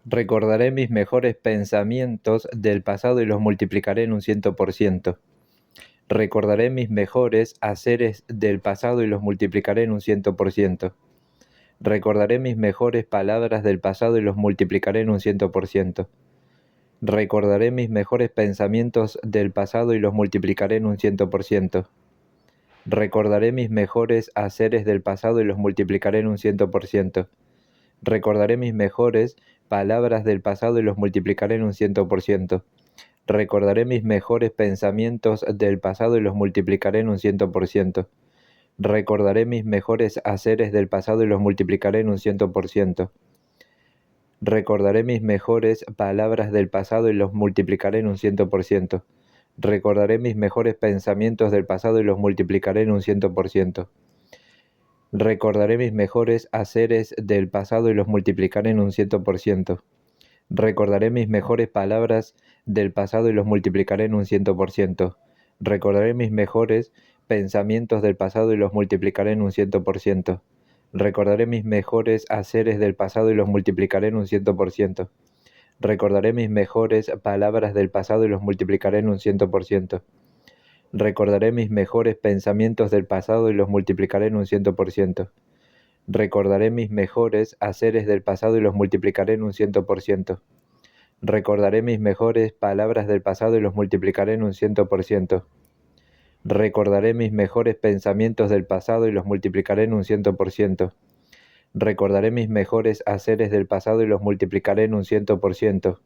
Recordaré mis mejores pensamientos del pasado y los multiplicaré en un 100%. Recordaré mis mejores haceres del pasado y los multiplicaré en un 100%. Recordaré mis mejores palabras del pasado y los multiplicaré en un 100%. Recordaré mis mejores pensamientos del pasado y los multiplicaré en un 100%. Recordaré mis mejores haceres del pasado y los multiplicaré en un 100%. Recordaré mis mejores palabras del pasado y los multiplicaré en un 100%. Recordaré mis mejores pensamientos del pasado y los multiplicaré en un 100%. Recordaré mis mejores haceres del pasado y los multiplicaré en un 100%. Recordaré mis mejores palabras del pasado y los multiplicaré en un 100%. Recordaré mis mejores pensamientos del pasado y los multiplicaré en un 100%. Recordaré mis mejores haceres del pasado y los multiplicaré en un 100%. Recordaré mis mejores palabras del pasado y los multiplicaré en un 100%. Recordaré mis mejores pensamientos del pasado y los multiplicaré en un 100%. Recordaré mis mejores haceres del pasado y los multiplicaré en un 100%. Recordaré mis mejores palabras del pasado y los multiplicaré en un 100%. Recordaré mis mejores pensamientos del pasado y los multiplicaré en un 100%. Recordaré mis mejores haceres del pasado y los multiplicaré en un 100%. Recordaré mis mejores palabras del pasado y los multiplicaré en un 100%. Recordaré mis mejores pensamientos del pasado y los multiplicaré en un 100%. Recordaré mis mejores haceres del pasado y los multiplicaré en un 100%.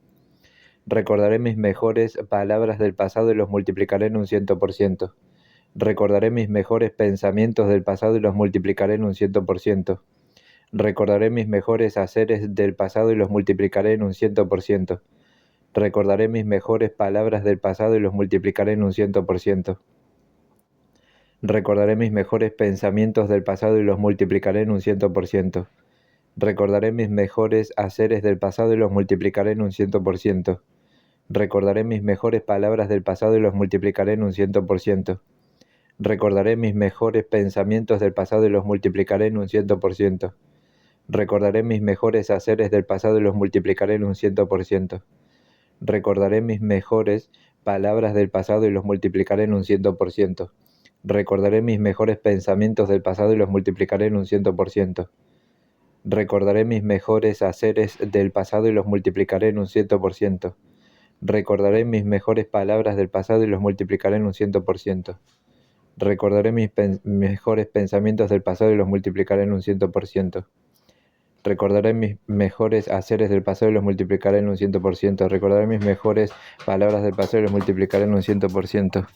Recordaré mis mejores palabras del pasado y los multiplicaré en un 100%. Recordaré mis mejores pensamientos del pasado y los multiplicaré en un 100%. Recordaré mis mejores haceres del pasado y los multiplicaré en un 100%. Recordaré mis mejores palabras del pasado y los multiplicaré en un 100%. Recordaré mis mejores pensamientos del pasado y los multiplicaré en un 100%. Recordaré mis mejores haceres del pasado y los multiplicaré en un 100%. Recordaré mis mejores palabras del pasado y los multiplicaré en un 100%. Recordaré mis mejores pensamientos del pasado y los multiplicaré en un 100%. Recordaré mis mejores haceres del pasado y los multiplicaré en un 100%. Recordaré mis mejores palabras del pasado y los multiplicaré en un 100%. Recordaré mis mejores pensamientos del pasado y los multiplicaré en un 100%. Recordaré mis mejores haceres del pasado y los multiplicaré en un 100%. Recordaré mis mejores palabras del pasado y los multiplicaré en un 100%. Recordaré mis mejores pensamientos del pasado y los multiplicaré en un 100%. Recordaré mis mejores haceres del pasado y los multiplicaré en un 100%. Recordaré mis mejores palabras del pasado y los multiplicaré en un 100%.